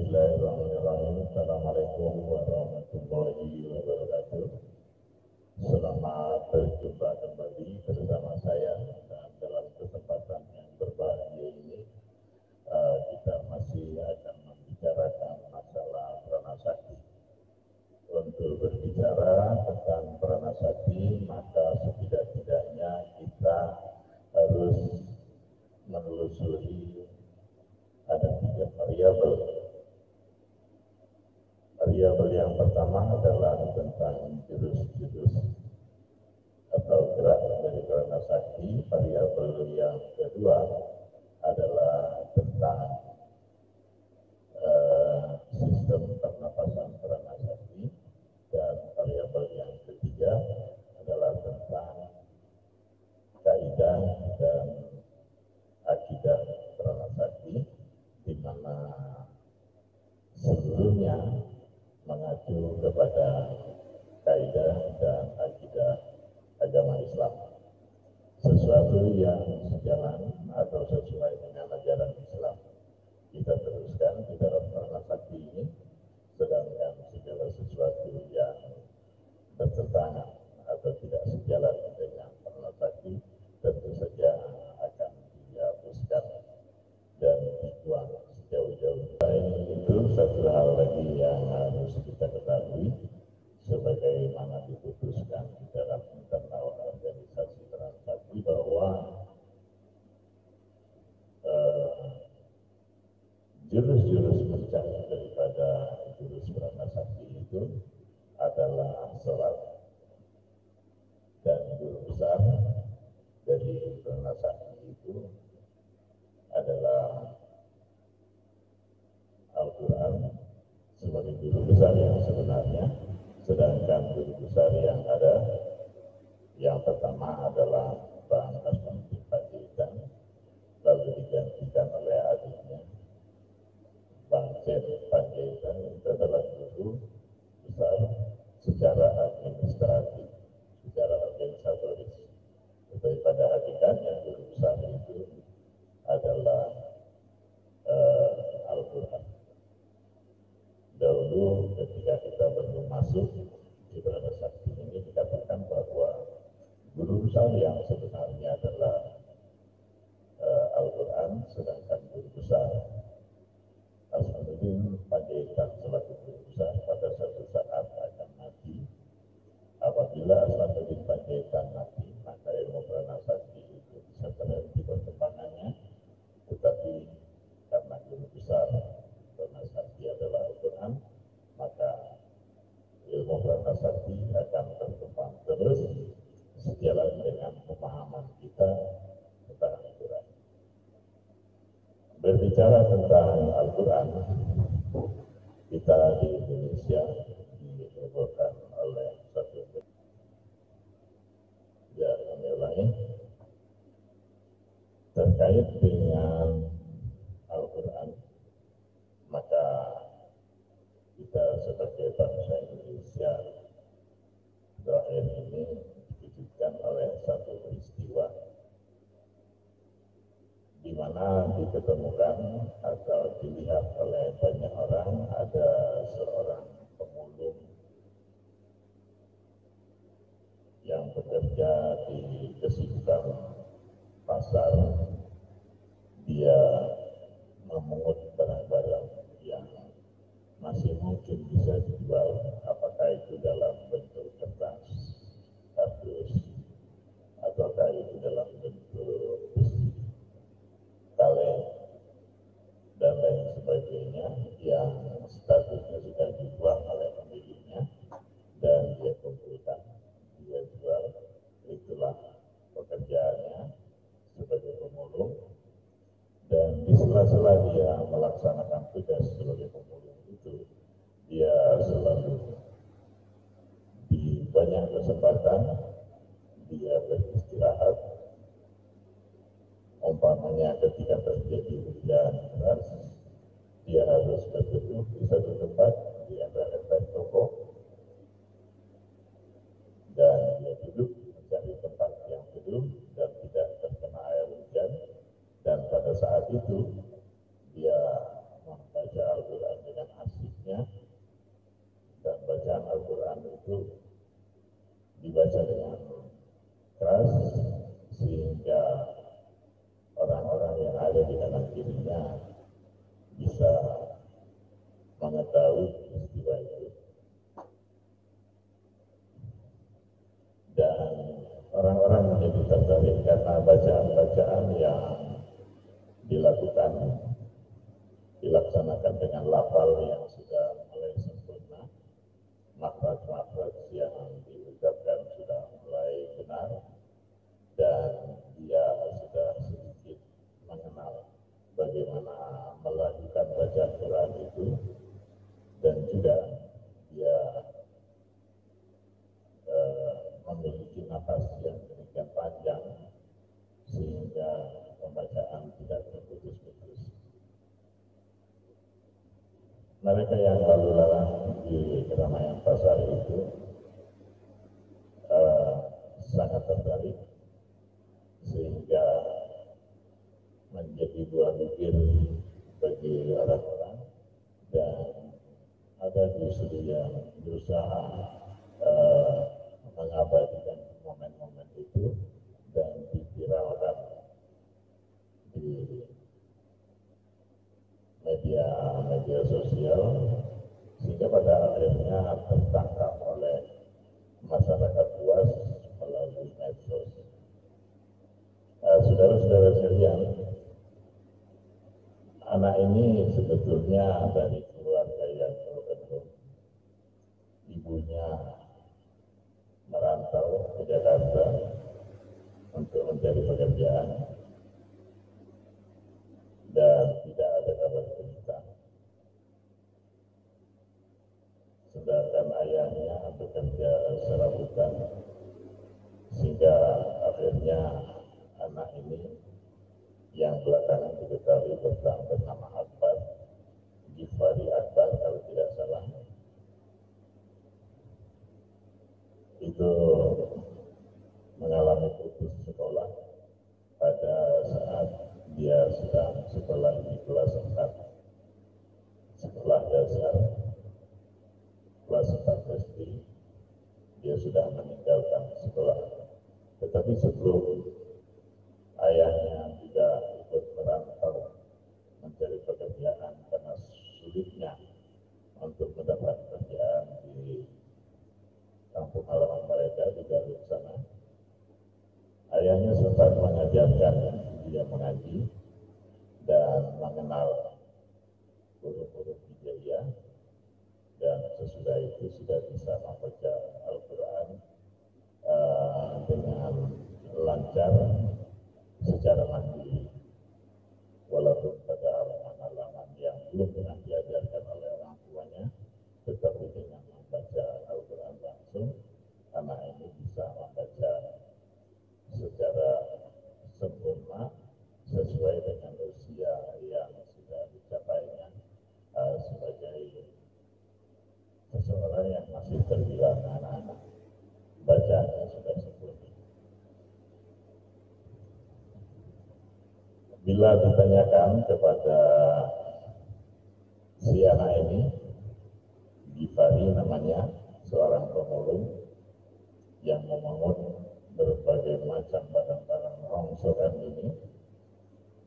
Bismillahirrahmanirrahim. Assalamualaikum warahmatullahi wabarakatuh. Selamat berjumpa kembali bersama saya, dan dalam kesempatan yang berbahagia ini kita masih akan membicarakan masalah pranasakti. Untuk berbicara tentang pranasakti, maka setidak-tidaknya kita harus menelusuri ada 3 variabel. Variabel yang pertama adalah tentang jurus-jurus atau gerak dari pranasakti. Variabel yang kedua adalah tentang sistem pernapasan pranasakti, dan variabel yang ketiga adalah tentang kaidah dan akidah pranasakti, di mana seluruhnya mengacu kepada kaidah dan akidah agama Islam. Sesuatu yang sejalan atau sesuai dengan ajaran Islam kita teruskan di dalam pranasakti ini, sedangkan segala sesuatu yang bertentangan atau tidak sejalan dengan pranasakti tentu saja akan dihapuskan dan dibuang sejauh-jauh. Selain itu, satu hal lagi yang harus kita ketahui, sebagaimana diputuskan di dalam internal organisasi Pranasakti, bahwa jurus-jurus puncak daripada jurus Pranasakti itu adalah sholat, dan guru besar dari Pranasakti itu adalah Al-Quran sebagai guru besar yang sebenarnya, sedangkan guru besar yang ada yang pertama adalah Bang Asman bin Panjaitan, lalu digantikan oleh adiknya Bang Sen Panjaitan. Itu adalah guru besar secara administratif, secara organisatoris. Tetapi pada hakikatnya guru besar itu adalah Al-Quran. Dahulu ketika kita belum masuk di Pranasakti ini, dikatakan bahwa guru besar yang sebenarnya adalah Al-Quran, sedangkan guru besar Asmanuddin Panjaitan selaku guru besar pada suatu saat akan mati. Apabila Asmanuddin Panjaitan mati, maka ilmu Pranasakti itu bisa terhenti perkembangannya. Tetapi karena guru besar Pranasakti adalah Al-Quran, maka ilmu Pranasakti akan berkembang terus sejalan dengan pemahaman kita tentang Al-Quran. Berbicara tentang Al-Quran, kita di Indonesia dihebohkan oleh satu lain terkait dengan Al-Quran. Maka kita sebagai bangsa Indonesia terakhir ini dikejutkan oleh satu peristiwa di mana diketemukan atau dilihat oleh banyak orang ada seorang pemulung yang bekerja di kesibukan pasar. Dia memungut barang-barang yang masih mungkin bisa dijual, apakah itu dalam bentuk kertas, kardus, ataukah itu dalam bentuk besi, kaleng, dan lain sebagainya, yang statusnya sudah dibuang oleh pemiliknya dan dia kumpulkan, dia jual. Itulah pekerjaannya sebagai pemulung. Dan di sela-sela dia melaksanakan tugas sebagai pemulung itu, dia selalu di banyak kesempatan dia beristirahat. Umpamanya ketika terjadi hujan deras, dia harus berduduk di satu tempat di ember-ember toko, dan dia duduk mencari tempat yang teduh dan tidak terkena air hujan. Dan pada saat itu dia membaca Al-Quran dengan khususnya, dan bacaan Al-Quran itu dibaca dengan keras sehingga orang-orang yang ada di kanan kirinya bisa mengetahui peristiwa itu, dan orang-orang menjadi tertarik karena bacaan-bacaan yang dilaksanakan dengan lafal yang sudah mulai sempurna, makhraj-makhraj yang diucapkan sudah mulai benar, dan dia sudah sedikit mengenal bagaimana melakukan bacaan Quran itu, dan juga dia memiliki nafas yang demikian panjang sehingga pembacaan tidak terputus-putus. Mereka yang lalu lalang di keramaian pasar itu sangat tertarik sehingga menjadi buah bibir bagi orang-orang, dan ada justru yang berusaha mengabadikan momen-momen itu dan diviralkan di media sosial, sehingga pada akhirnya tertangkap oleh masyarakat luas melalui medsos. Saudara-saudara sekalian, anak ini sebetulnya dari keluarga yang terbentuk. Ibunya merantau ke Jakarta untuk mencari pekerjaan dan tidak ada kabar berita. Sedangkan ayahnya bekerja serabutan, sehingga akhirnya anak ini yang belakangan diketahui bernama Akbar, Gifari Akbar kalau tidak salah, itu mengalami putus sekolah pada saat dia sedang sekolah di kelas 4 sekolah dasar, kelas 4 SD. Dia sudah meninggalkan sekolah, tetapi sebelum ayahnya juga ikut merantau mencari pekerjaan karena sulitnya untuk mendapat pekerjaan di kampung halaman mereka di Garut sana. Ayahnya sempat mengajarkan dia mengaji dan mengenal huruf-huruf hijaiyah, dan sesudah itu sudah bisa membaca Al-Quran dengan lancar secara mandiri, walaupun pada halaman-halaman yang belum pernah diajarkan oleh orang tuanya, tetapi dengan membaca Al-Quran langsung, anak ini bisa membaca secara sempurna sesuai dengan usia yang sudah dicapainya sebagai seseorang yang masih terbilang anak-anak. Bacaannya sudah sempurna. Bila ditanyakan kepada si anak ini, Gifari namanya, seorang pemulung yang memungut berbagai macam barang-barang rongsokan ini,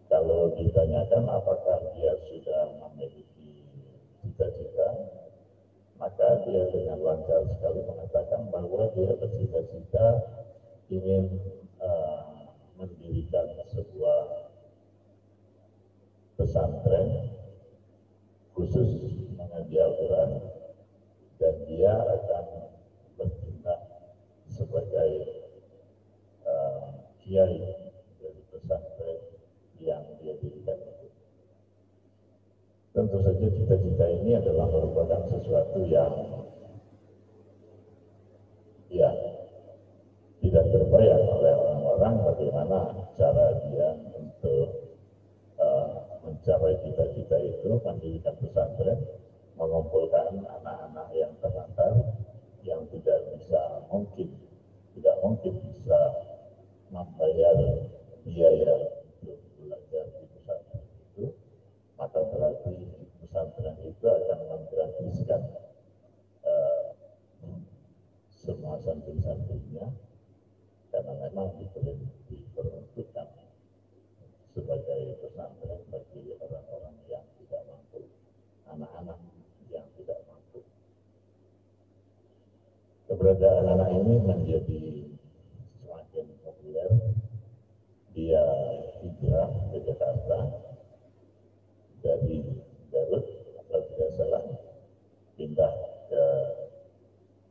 kalau ditanyakan apakah dia sudah memiliki cita-cita, maka dia dengan lancar sekali mengatakan bahwa dia bercita-cita ingin mendirikan sebuah pesantren khusus mengaji Al-Quran, dan dia akan bertindak sebagai kiai dari pesantren yang dia dirikan itu. Tentu saja cita-cita ini adalah merupakan sesuatu yang tidak terbayang oleh orang-orang bagaimana cara dia untuk mencapai cita-cita itu, mendirikan pesantren, mengumpulkan anak-anak yang terlantar, yang tidak mungkin bisa membayar biaya untuk belajar di pesantren itu, maka berarti pesantren itu akan menggratiskan keberadaan anak ini menjadi semakin populer. Dia hijrah ke Jakarta dari Garut, kalau tidak salah, pindah ke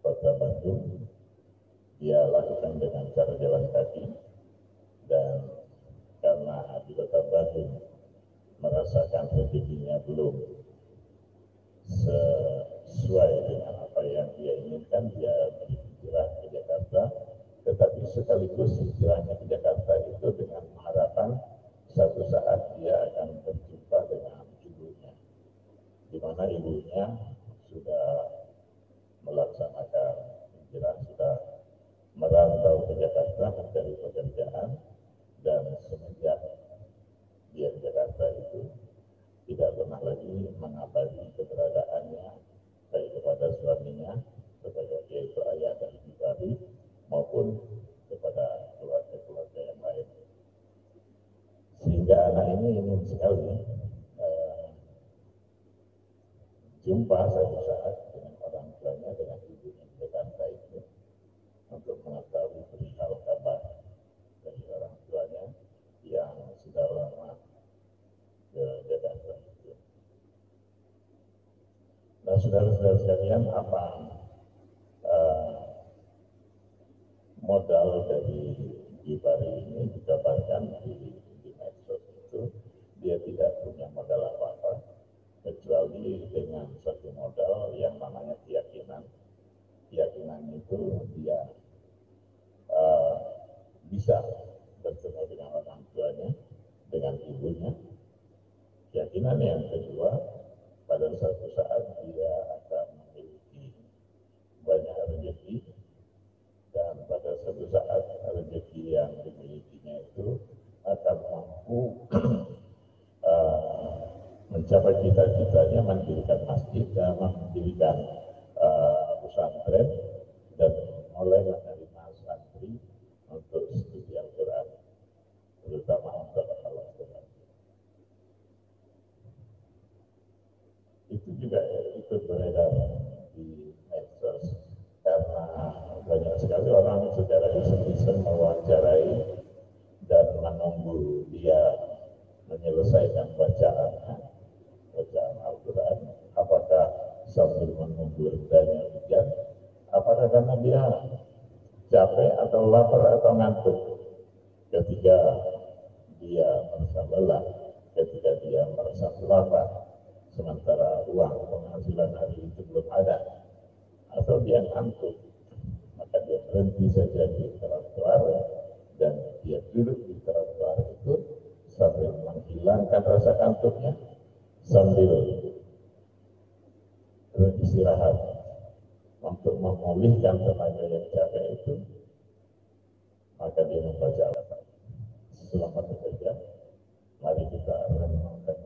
Kota Bandung. Dia lakukan dengan cara jalan kaki, dan karena di Kota Bandung merasakan rezekinya belum sesuai dengan apa yang dia inginkan, dia berhijrah ke Jakarta. Tetapi sekaligus hijrahnya ke Jakarta itu dengan harapan satu saat dia akan berjumpa dengan ibunya, di mana ibunya sudah melaksanakan hijrah, sudah merantau ke Jakarta mencari pekerjaan, dan semenjak dia di Jakarta itu tidak pernah lagi mengabari keberadaannya baik kepada suaminya, sebagai yaitu ayah dan ibu baru, maupun kepada keluarga-keluarga yang lain. Sehingga anak ini ingin sekali jumpa satu saat dengan orang tuanya, dengan ibunya di Jakarta itu, untuk mengetahui perihal kabar dari orang tuanya yang sudah lama ke Jakarta itu. Nah, saudara-saudara sekalian, apa modal dari Gibari ini dikabarkan di medsos itu, dia tidak punya modal apa-apa kecuali dengan satu modal yang namanya keyakinan. Keyakinan itu dia bisa bertemu dengan orang tuanya, dengan ibunya. Keyakinan yang kedua, pada suatu saat dia akan memiliki banyak rezeki, dan pada suatu saat rezeki yang dimilikinya itu akan mampu mencapai cita-citanya mendirikan masjid dan mendirikan pesantren, dan mulai menerima santri untuk studi Al-Quran, terutama untuk Al-Quran. Itu juga ikut beredar di medsos, karena banyak sekali orang secara iseng-iseng mewawancarai dan menunggu dia menyelesaikan bacaan Al-Quran, apakah sambil menunggu redanya hujan, apakah karena dia capek atau lapar atau ngantuk. Ketika dia merasa lelah, ketika dia merasa lapar, sementara uang penghasilan hari itu belum ada, atau dia ngantuk, maka dia berhenti saja di trotoar dan dia duduk di trotoar itu sambil menghilangkan rasa kantuknya, sambil beristirahat untuk memulihkan tenaga yang capek itu, maka dia membaca Al-Quran. Selamat bekerja, mari kita renungkan